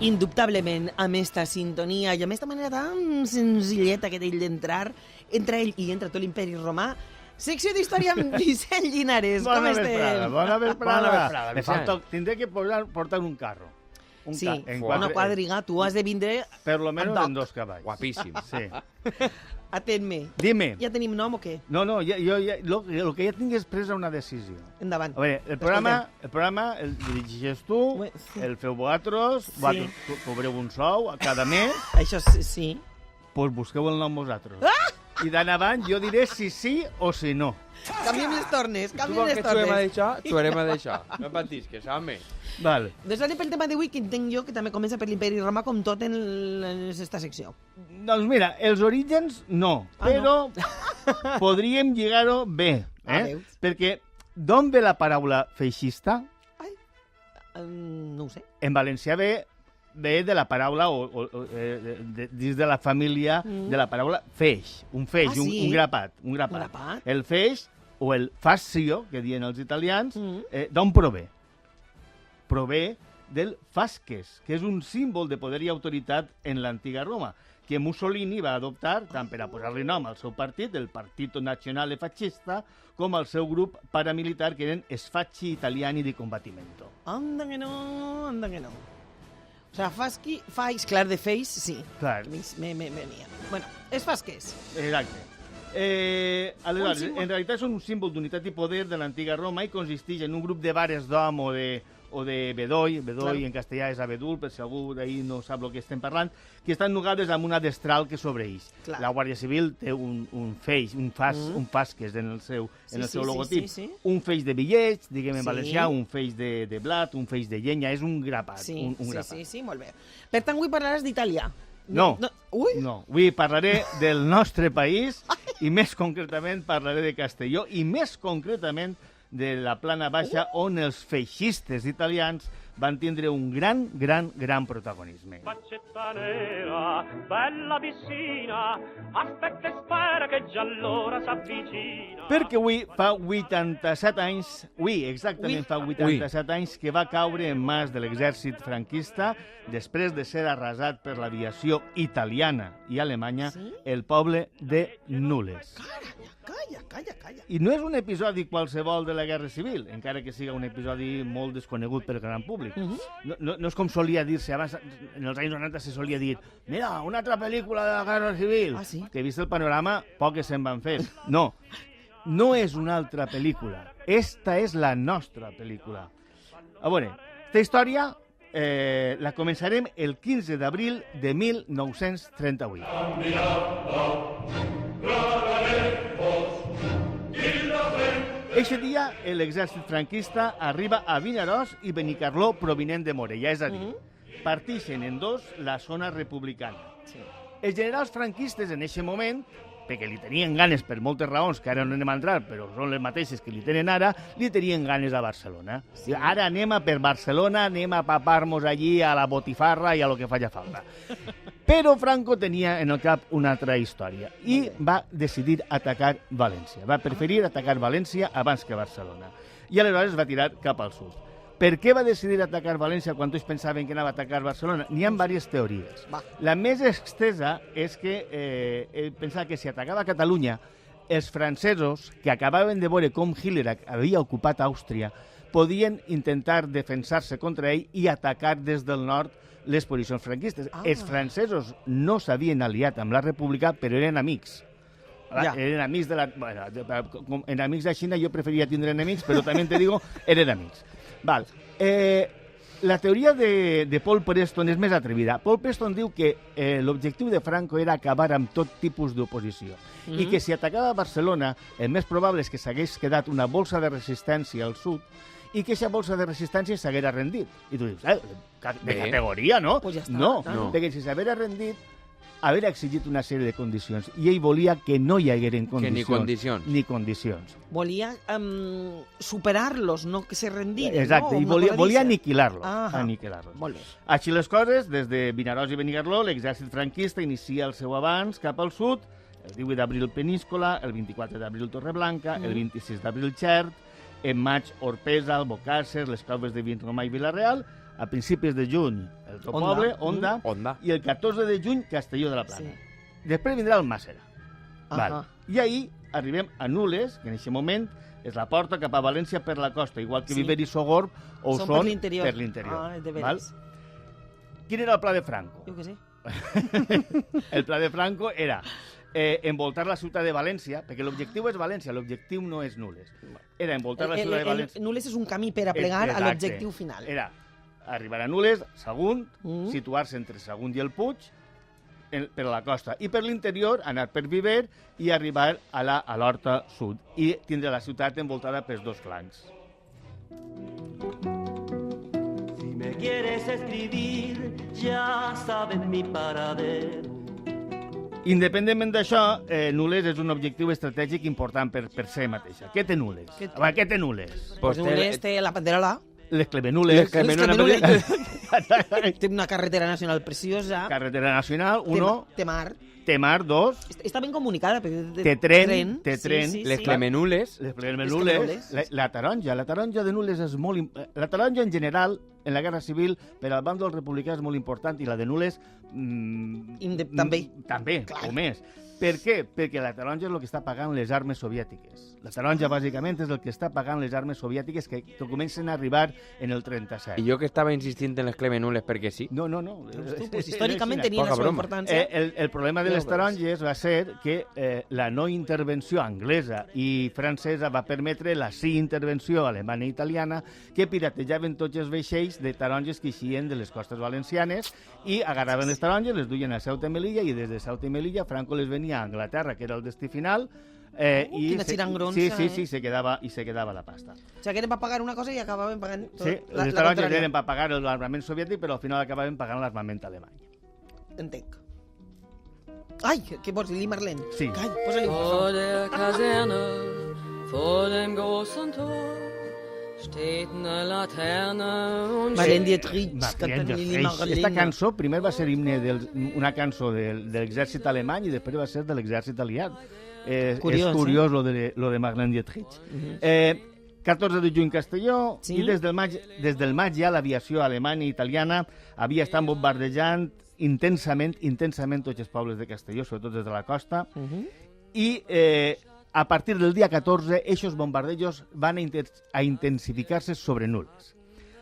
indubtablement, amb esta sintonia i amb esta manera tan senzilleta que té ell d'entrar, entra ell i entra tot l'imperi romà. Secció d'història amb Vicent Llinares. Bona vesprada, bona vesprada. Vicent. Me falta, tindré que portar un carro. Sí, una quadriga, tu has de vindre... Per lo menos en 2 cavalls. Guapíssim. Sí. Atén-me. Dime. Ja tenim nom o què? No, jo el que ja tinc és presa una decisió. Endavant. A veure, el programa el dirigeixes tu, Sí. el feu vosaltres, vosaltres cobreu un sou a cada mes, Això sí. doncs busqueu el nom vosaltres. I d'anavant jo diré si sí o si no. Canviem les tornes, Tu canviem vols les que xerem tornes. d'això? Xerem d'això. No patis, que som-hi. Vale. Doncs anem pel tema d'avui, que entenc jo que també comença per l'imperi romà, com tot en aquesta secció. Doncs mira, els orígens no, però podríem lligar-ho bé. Veus? Perquè d'on ve la paraula feixista? No ho sé. En valencià ve de la paraula, dins de la família, de la paraula feix. Un feix, Ah, sí? un grapat. Un grapat? El feix, o el fascio, que diuen els italians, d'on prové? Prové del fasces, que és un símbol de poder i autoritat en l'antiga Roma, que Mussolini va adoptar tant per a posar-li nom al seu partit, el Partito Nazionale Fascista, com al seu grup paramilitar, que eren Sfacci Italiani di Combattimento. Anda que no, anda que no. O sea, fais, clar, de feix, sí. Clar. Me venia. Bueno, es fasques. Exacte. Aleshores, en realitat és un símbol d'unitat i poder de l'antiga Roma i consisteix en un grup de vares d'hom o de bedoll, Claro. en castellà és abedul, per si algú d'ahir no sap el que estem parlant, que estan nugades amb una destral que sobreïx. Clar. La Guàrdia Civil té un feix, un fasques en el seu logotip. Sí. Un feix de bitllets, diguem en Sí. valencià, un feix de blat, un feix de llenya, és un grapat. Sí, un grapat. sí, molt bé. Per tant, avui parlaràs d'italià. No. Ui! No, avui parlaré del nostre país i més concretament parlaré de Castelló i més concretament de la Plana Baixa on els feixistes italians van tindre un gran protagonisme. Faccetta nera, bella piscina, aspetta e spera che già l'ora s'avvicina. Perquè avui fa 87 anys, exactament fa 87 anys que va caure en mans de l'exèrcit franquista després de ser arrasat per l'aviació italiana i alemanya el poble de Nules. Calla. I no és un episodi qualsevol de la Guerra Civil, encara que siga un episodi molt desconegut pel gran públic. No és com solia dir-se abans, en els anys 90 se solia dir mira, una altra pel·lícula de la Guerra Civil. Ah, sí? Que vist el panorama, poques se'n van fer. No és una altra pel·lícula. Esta és la nostra pel·lícula. A veure, aquesta història la començarem el 15 d'abril de 1938. Eixe dia, l'exèrcit franquista arriba a Vinaròs i Benicarló provinent de Morella, és a dir, partixen en dos la zona republicana. Els generals franquistes en eixe moment, perquè li tenien ganes per moltes raons, que ara no anem a entrar, però són les mateixes que li tenen ara, li tenien ganes a Barcelona. Ara anem a per Barcelona, anem a papar-nos allí a la botifarra i a lo que faci falta. Però Franco tenia en el cap una altra història i va decidir atacar València. Va preferir atacar València abans que Barcelona. I aleshores va tirar cap al sud. Per què va decidir atacar València quan tots pensaven que anava a atacar Barcelona? N'hi ha diverses teories. La més extesa és que pensava que si atacava Catalunya, els francesos, que acabaven de veure com Hitler havia ocupat Àustria, podien intentar defensar-se contra ell i atacar des del nord les posicions franquistes. Els francesos no s'havien aliat amb la República, però eren amics. Eren amics de la... Bueno, enemics de Xina jo preferia tindre enemics, però també te digo, eren amics. Val. La teoria de Paul Preston és més atrevida. Paul Preston diu que l'objectiu de Franco era acabar amb tot tipus d'oposició i que si atacava Barcelona, el més probable és que s'hagués quedat una bolsa de resistència al sud i que aquesta bolsa de resistència s'haguera rendit. I tu dius, de categoria, no? Pues ja està, no, perquè si s'haguera rendit, haver exigit una sèrie de condicions. I ell volia que no hi hagueren condicions. Ni condicions. Volia superar-los, no que se rendiren. Exacte, i volia aniquilar-los. Molt bé. Així les coses, des de Vinaròs i Benicarló, l'exèrcit franquista inicia el seu avanç cap al sud, el 18 d'abril Peníscola, el 24 d'abril Torreblanca, el 26 d'abril Xert, en maig Orpesa, Albocàsser, les Coves de Vinromà i Vila-real, a principis de juny el teu Onda. poble, Onda, Onda. i el 14 de juny Castelló de la Plana. Després vindrà el Màssera. Val. I ahir arribem a Nules, que en aquest moment és la porta cap a València per la costa, igual que Viver i Sogorb ho són per l'interior. Ah, de Val? veres. Quin era el pla de Franco? Jo què sé. El pla de Franco era envoltar la ciutat de València, perquè l'objectiu és València, l'objectiu no és Nules. Era envoltar la ciutat de València. Nules és un camí per a plegar a Exacte. l'objectiu final. Era arribar a Nules, Sagunt, situar-se entre Sagunt i el Puig, per a la costa. I per l'interior, anar per Viver i arribar a l'Horta Sud. I tindre la ciutat envoltada pels dos flancs. Si me quieres escribir, ya saben mi paradero. Independentment d'això, Nules és un objectiu estratègic important per ser mateixa. Què té Nules? Què té Nules? Pues Nules té la Panderola, Les Clemenules. té una carretera nacional preciosa, Carretera Nacional, 1. té mar, Té mar, 2. està ben comunicada. Té tren, té tren. Les Clemenules. Les Clemenules. La taronja de Nules és molt... La taronja, en general, en la Guerra Civil, per al bàndol republicà és molt important, i la de Nules... També. També, o més. Per què? Perquè la taronja és el que està pagant les armes soviètiques. La taronja, bàsicament, és el que està pagant les armes soviètiques que comencen a arribar en el 37. I jo que estava insistint en les Clemenules perquè sí. No. Pues històricament tenien la seva importància. El problema de les taronges va ser que la no intervenció anglesa i francesa va permetre la sí intervenció alemanya i italiana, que piratejaven tots els vaixells de taronges que eixien de les costes valencianes i agarraven les taronges, les duien a Ceuta i Melilla, i des de Ceuta i Melilla Franco les venia a Anglaterra, que era el destí final, quina xirangronsa, sí, se quedava la pasta. O sigui, que eren per pagar una cosa i acabaven pagant tot. Sí, les taronges eren per pagar l'armament soviètic, però al final acabaven pagant l'armament alemany. Entenc. Ai, què vols dir, Marlene? Sí. Ai, posa-li un Vor der Kaserne, vor dem großen Tor, steht eine Laterne und Marlene Dietrich, cantant Lili Esta Marlene. cançó primer va ser himne una cançó de l'exèrcit alemany i després va ser de l'exèrcit aliat. Curiós, és curiós lo de Marlene Dietrich. 14 de juny Castelló, Sí. i des del maig ja l'aviació alemanya i italiana havia estat bombardejant intensament tots els pobles de Castelló, sobretot des de la costa, i a partir del dia 14, aquests bombardejos van a intensificar-se sobre Nules.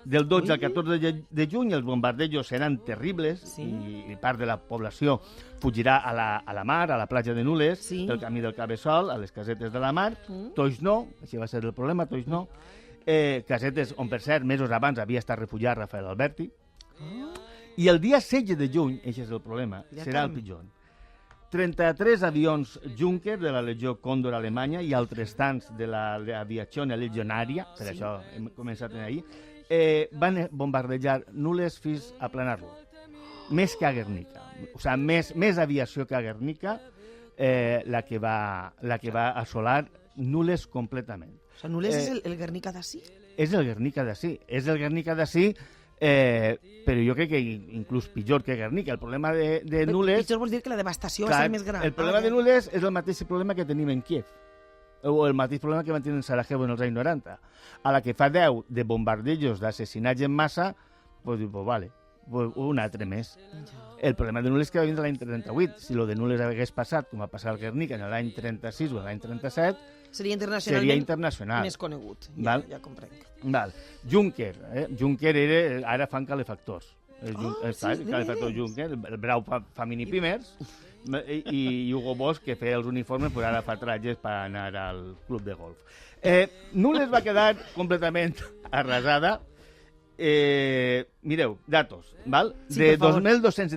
Del 12 al 14 de juny els bombardejos seran terribles i part de la població fugirà a la mar, a la platja de Nules, pel camí del Cabeçol, a les casetes de la mar. Tots no, així va ser el problema, tots no. Casetes on, per cert, mesos abans havia estat refugiat Rafael Alberti. I el dia 16 de juny, aquest és el problema, serà el pitjor. 33 avions Junker de la Legió Còndor alemanya i altres tants de l'aviazione legionària, per això hem començat ahir, van bombardejar Nules fins a planar-lo. Més que a Guernica. O sigui, més aviació que a Guernica, la que va assolar Nules completament. O sigui, Nules és el Guernica d'ací? És el Guernica d'ací. És el Guernica d'ací, però jo crec que inclús pitjor que Guernica. El problema de Nules... Pitjor vols dir que la devastació va ser més gran. El problema de Nules és el mateix problema que tenim en Kiev, o el mateix problema que van tenir en Sarajevo en els anys 90. A la que fa 10 de bombardejos, d'assassinats en massa, pues diu, pues vale, pues un altre més. El problema de Nules que va vindre l'any 38. Si lo de Nules hagués passat, com va passar al Guernica en l'any 36 o l'any 37, seria internacional. Més conegut. Ja comprenc. Val. Juncker. Juncker ara fan calefactors. Calefactor Juncker, el Brau fa mini-pimers, i Hugo Boss, que feia els uniformes, pues ara fa trajes per anar al club de golf. Nules va quedar completament arrasada. Mireu, datos, val? De 2.200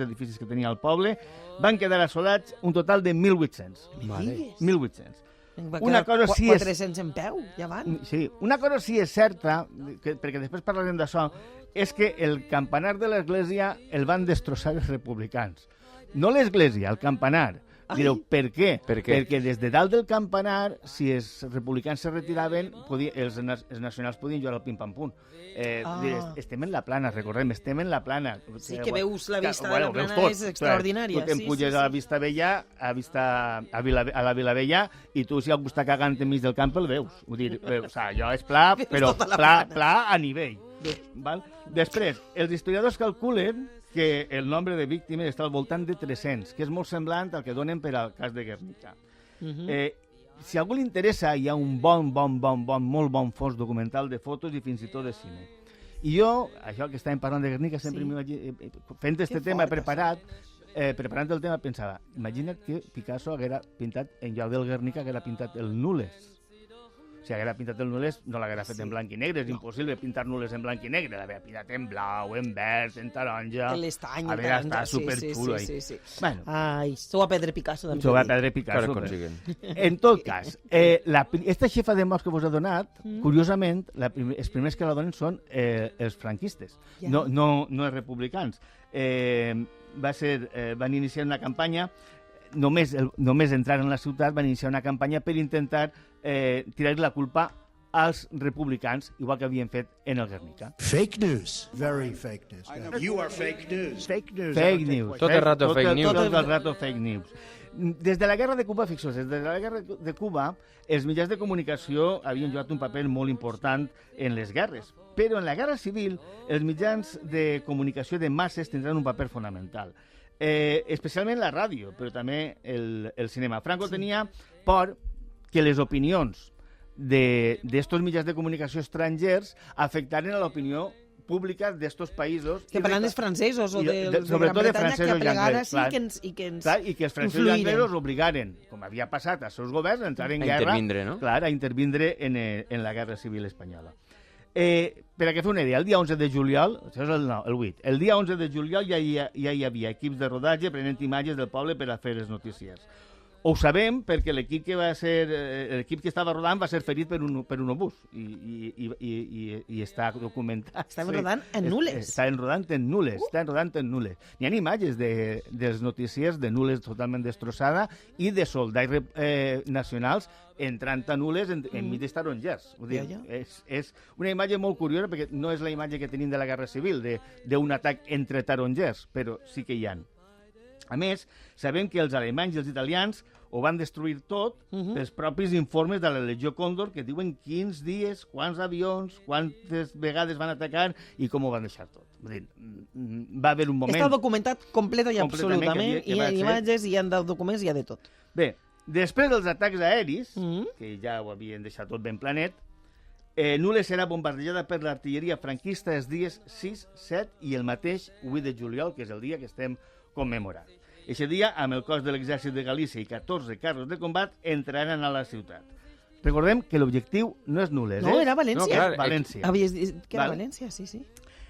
edificis que tenia el poble, van quedar assolats un total de 1.800. 1.800. Una cosa sí és... 400 en peu, ja van. Sí, una cosa sí és certa, perquè després parlarem d'això, és que el campanar de l'església el van destrossar els republicans. No l'església, el campanar. Direu, per què? Perquè des de dalt del campanar, si els republicans se retiraven, els nacionals podien jugar al pim-pam-pum. Estem en la plana, recordem, estem en la plana. Sí, que veus la vista de la plana, és extraordinària. Tu te'n puges a la Vista Vella, a la Vilavella, i tu, si algú està cagant enmig del camp, el veus. Vull dir, allò és pla, però pla a nivell. Val? Després, els historiadors calculen que el nombre de víctimes està al voltant de 300, que és molt semblant al que donen per al cas de Guernica. Si a algú li interessa, hi ha un molt bon fons documental de fotos i fins i tot de cine. I jo, això que estàvem parlant de Guernica, sempre fent aquest tema preparant el tema, pensava, imagina't que Picasso haguera pintat, en lloc del Guernica, haguera pintat el Nules. Si haguera pintat el Nules, no l'haguera fet en blanc i negre. És impossible pintar Nules en blanc i negre. L'haguera pintat en blau, en verd, en taronja. L'estany. Haguera estat superxulo. Sí. Bueno, ai, s'ho va perdre Picasso. s'ho va perdre Picasso. En tot cas, esta xefa de morts que vos he donat, curiosament, els primers que la donen són els franquistes, no els republicans. Van iniciar una campanya, només entrar en la ciutat, van iniciar una campanya per intentar tirar la culpa als republicans, igual que havien fet en el Guernica. Fake news. Very fake news. You are fake news. Fake news. Fake news. Tot el rato fake news. Tot el rato fake news. Des de la guerra de Cuba, fixeu-vos, des de la guerra de Cuba, els mitjans de comunicació havien jugat un paper molt important en les guerres. Però en la guerra civil, els mitjans de comunicació de masses tindran un paper fonamental. Especialment la ràdio, però també el cinema. Franco tenia por que les opinions d'estos mitjans de comunicació estrangers afectaren a l'opinió pública d'estos països. Que parlant dels francesos o de Gran Bretanya, que aplegara i que ens i que els francesos i anglesos obligaren, com havia passat als seus governs, a entrar en guerra. A intervindre, no? Clar, a intervindre en la Guerra Civil Espanyola. Per a que fer una idea, el dia 11 de juliol, això és el 8, el dia 11 de juliol ja hi havia equips de rodatge prenent imatges del poble per a fer les notícies. Ho sabem perquè l'equip que estava rodant va ser ferit per un obús i està documentat. Estaven rodant en Nules. Estaven rodant en Nules. N'hi ha imatges dels noticiers de Nules totalment destrossada i de soldats nacionals entrant a Nules enmig dels tarongers. És una imatge molt curiosa perquè no és la imatge que tenim de la Guerra Civil, d'un atac entre tarongers, però sí que hi ha. A més, sabem que els alemanys i els italians ho van destruir tot pels propis informes de la Legió Còndor que diuen quins dies, quants avions, quantes vegades van atacar i com ho van deixar tot. Va haver un moment... Està documentat complet i absolutament. Hi ha imatges, hi ha documents, hi ha de tot. Bé, després dels atacs aeris, que ja ho havien deixat tot ben planet, Nules serà bombardejada per l'artilleria franquista els dies 6, 7 i el mateix 8 de juliol, que és el dia que estem commemorant. Eixe dia, amb el cos de l'exèrcit de Galícia i 14 carros de combat, entraran a la ciutat. Recordem que l'objectiu no és Nules, No, era València. No, clar, València. Havies dit que era València, sí.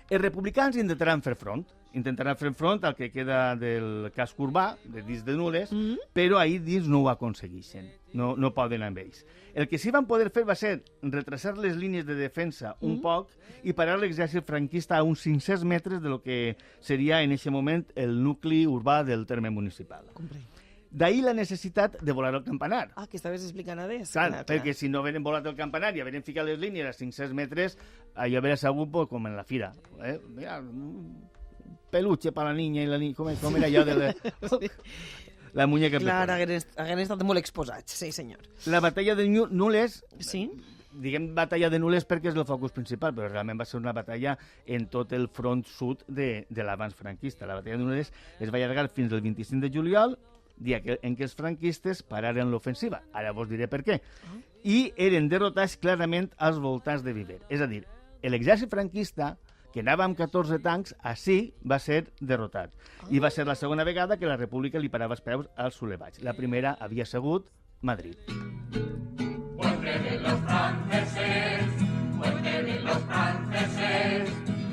Els republicans intentaran fer front al que queda del casc urbà, de dins de Nules, però ahir dins no ho aconsegueixen, no poden amb ells. El que sí van poder fer va ser retrasar les línies de defensa un poc i parar l'exèrcit franquista a uns 500 metres de lo que seria en aquest moment el nucli urbà del terme municipal. D'ahir la necessitat de volar el campanar. Ah, que estaves explicant a des. Clar, perquè si no hagueren volat el campanar i hagueren ficat les línies a 500 metres, allò hauria sigut com en la fira. Mira, peluche per la niña i la niña, com era allò de la muñeca. Clar, hagueren estat molt exposats, sí senyor. La batalla de Nules, sí? Diguem batalla de Nules perquè és el focus principal, però realment va ser una batalla en tot el front sud de l'avanç franquista. La batalla de Nules es va allargar fins al 25 de juliol, dia en què els franquistes pararen l'ofensiva. Ara vos diré per què. I eren derrotats clarament als voltants de Viver. És a dir, l'exèrcit franquista, que anava amb 14 tancs, així va ser derrotat. I va ser la segona vegada que la República li parava els peus als sublevats. La primera havia sigut Madrid. Porque de los franceses, porque de los franceses,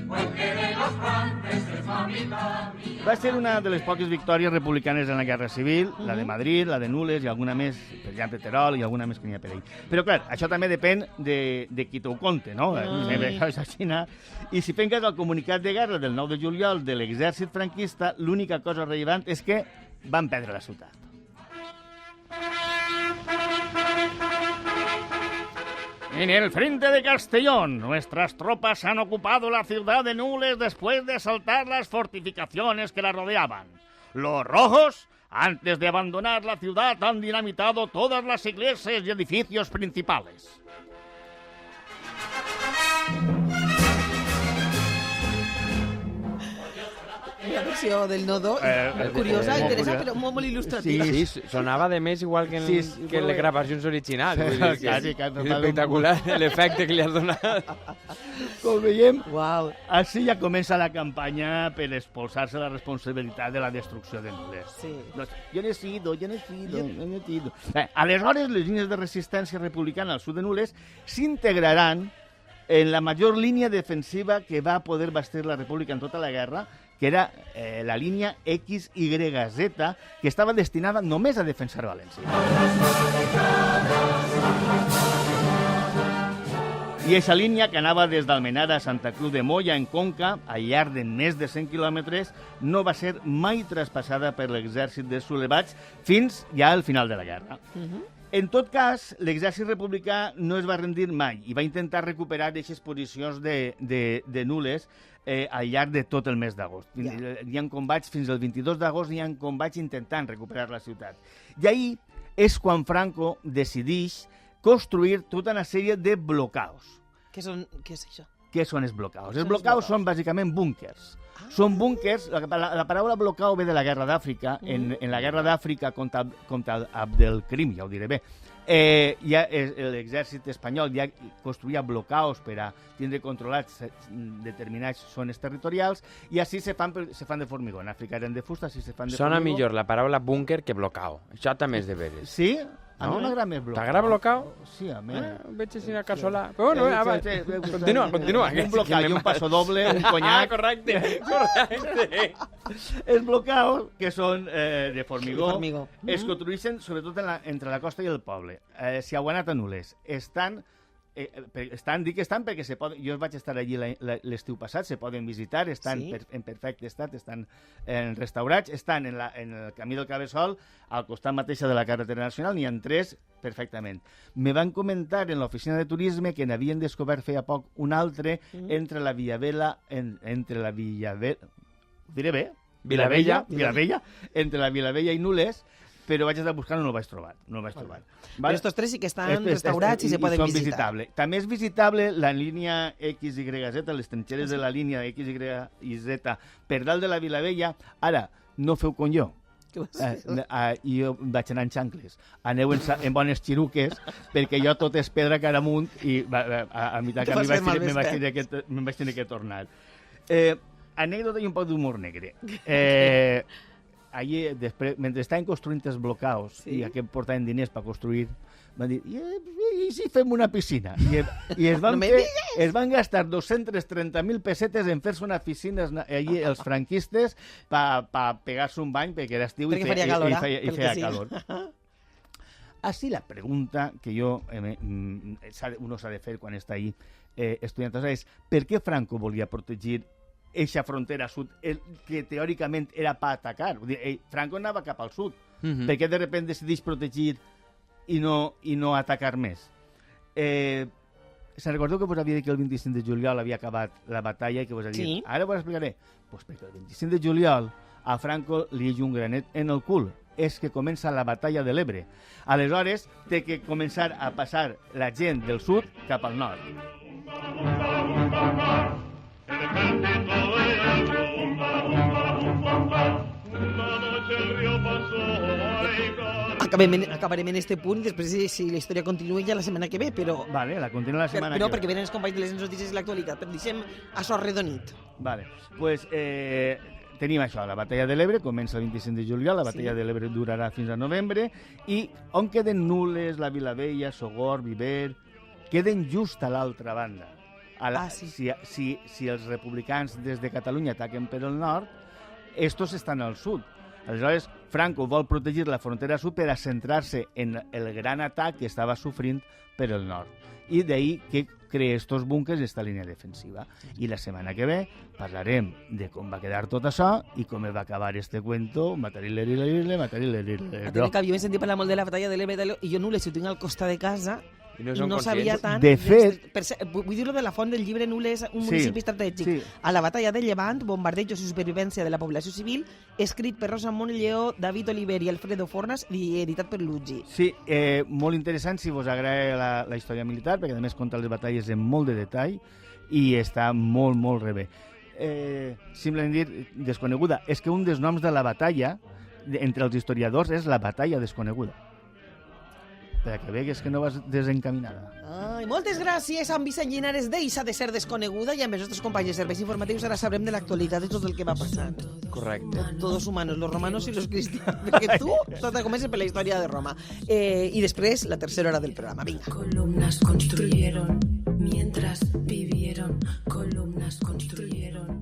porque de los franceses, mamita mía. Va ser una de les poques victòries republicanes en la Guerra Civil, la de Madrid, la de Nules i alguna més, per exemple, Terol i alguna més que n'hi ha per ahí. Però, clar, això també depèn de qui t'ho conte, no? I si fem cas al comunicat de guerra del 9 de juliol de l'exèrcit franquista, l'única cosa rellevant és que van perdre la ciutat. En el frente de Castellón, nuestras tropas han ocupado la ciudad de Nules después de asaltar las fortificaciones que la rodeaban. Los rojos, antes de abandonar la ciudad, han dinamitado todas las iglesias y edificios principales. la versió del nodo, curiosa, interessant, però molt il·lustrativa. Sí, sonava de més igual que en les gravacions originals. Espectacular l'efecte que li has donat. Com veiem, Uau. així ja comença la campanya per expulsar-se la responsabilitat de la destrucció de Nules. Sí. Jo no he sido. Aleshores, les línies de resistència republicana al sud de Nules s'integraran en la major línia defensiva que va poder bastir la República en tota la guerra, que era la línia XYZ, que estava destinada només a defensar València. I aquesta línia, que anava des d'Almenara a Santa Cruz de Moya, en Conca, al llarg de més de 100 quilòmetres, no va ser mai traspassada per l'exèrcit de sublevats fins ja al final de la guerra. En tot cas, l'exèrcit republicà no es va rendir mai i va intentar recuperar aquestes posicions de Nules al llarg de tot el mes d'agost. Hi ha combats fins al 22 d'agost, hi ha combats intentant recuperar la ciutat. I ahir és quan Franco decideix construir tota una sèrie de blocaus. Què és això? Què són els blocaus? Els blocaus són bàsicament búnkers. Són búnkers, la paraula blocau ve de la Guerra d'Àfrica. En la Guerra d'Àfrica contra Abdelkrim, ja ho diré bé, l'exèrcit espanyol ja construïa blocaus per a tindre controlats determinats zones territorials i així se fan de formigó. En Àfrica eren de fusta, així se fan de formigó. Sona millor la paraula búnquer que blocao. Això també és de veres. Sí? A mi m'agrada més blocao. T'agrada blocao? Sí, a mi. Veig així una cassola. Però bueno, continua. Un blocao i un paso doble, un conyac. Correcte. Els blocaus, que són de formigó, es construeixen sobretot entre la costa i el poble. Si heu anat a Nules, dic que estan perquè jo vaig estar allí l'estiu passat, se poden visitar, estan en perfecte estat, estan restaurats, estan en el camí del Cabeçol, al costat mateixa de la carretera nacional, n'hi ha 3 perfectament. Me van comentar en l'oficina de turisme que n'havien descobert feia poc un altre entre la Villavella, diré bé? Vilavella, entre la Vilavella i Nules, però vaig estar buscant i no el vaig trobar. Però estos 3 sí que estan restaurats i se poden visitar. També és visitable la línia XYZ, les trinxeres de la línia XYZ per dalt de la Vilavella. Ara, no feu com jo. Jo vaig anar en xancles. Aneu en bones xiruques, perquè jo tot és pedra cara amunt i a meitat camí me'n vaig tenir que tornar. Anècdota i un poc d'humor negre. Allí, mentre estaven construint els blocaus i que portaven diners per construir, van dir, i si fem una piscina? I es van gastar 230.000 pessetes en fer-se una piscina allí els franquistes per pegar-se un bany perquè era estiu i feia calor. Així la pregunta que uno s'ha de fer quan està allí estudiant és per què Franco volia protegir eixa frontera sud, que teòricament era per atacar. Franco anava cap al sud. Per què de sobte decideix protegir i no atacar més? Se'n recordeu que vos havia dit que el 25 de juliol havia acabat la batalla i que vos havia dit, ara vos explicaré? Doncs perquè el 25 de juliol a Franco li hi un granet en el cul. És que comença la batalla de l'Ebre. Aleshores, té que començar a passar la gent del sud cap al nord. Acabarem en este punt i després, si la història continua, ja la setmana que ve, però... Vale, la continua la setmana que ve. Però perquè venen els companys de les notícies i l'actualitat, però deixem això arredonit. Vale, doncs tenim això, la batalla de l'Ebre, comença el 25 de juliol, la batalla de l'Ebre durarà fins a novembre, i on queden Nules, la Vilavella, Sogorb, Viver, queden just a l'altra banda. Si els republicans des de Catalunya ataquen per el nord, estos estan al sud. Aleshores, Franco vol protegir la frontera sud per a centrar-se en el gran atac que estava sofrint per el nord. I d'ahir que crea estos búnkers i esta línia defensiva. I la setmana que ve parlarem de com va quedar tot això i com va acabar este cuento, matar-i-ler-i-ler-i-ler, matar-i-ler-i-ler. Jo m'he sentit parlar molt de la batalla de l'Ebre i jo Nules ho tinc al costat de casa i no sabia tant. De fet... Vull dir-lo de la font del llibre Nules, un municipi estratègic. A la batalla de Llevant, bombardejos i supervivència de la població civil, escrit per Rosa Lleó, David Oliver i Alfredo Fornas i editat per Luggi. Sí, molt interessant si vos agrada la història militar, perquè a més conta les batalles en molt de detall i està molt, molt bé. simplement dir desconeguda. És que un dels noms de la batalla, entre els historiadors, és la batalla desconeguda. Perquè vegues que no vas desencaminada. Ai, moltes gràcies, en Vicent Llinares. Deixa de ser desconeguda i amb els nostres companys de serveis informatius ara sabrem de l'actualitat de tot el que va passant. Correcte. Todos humanos, los romanos y los cristianos. Perquè tu, tot comença per la història de Roma. I després, la tercera hora del programa. Vinga. Columnas construyeron mientras vivieron. Columnas construyeron.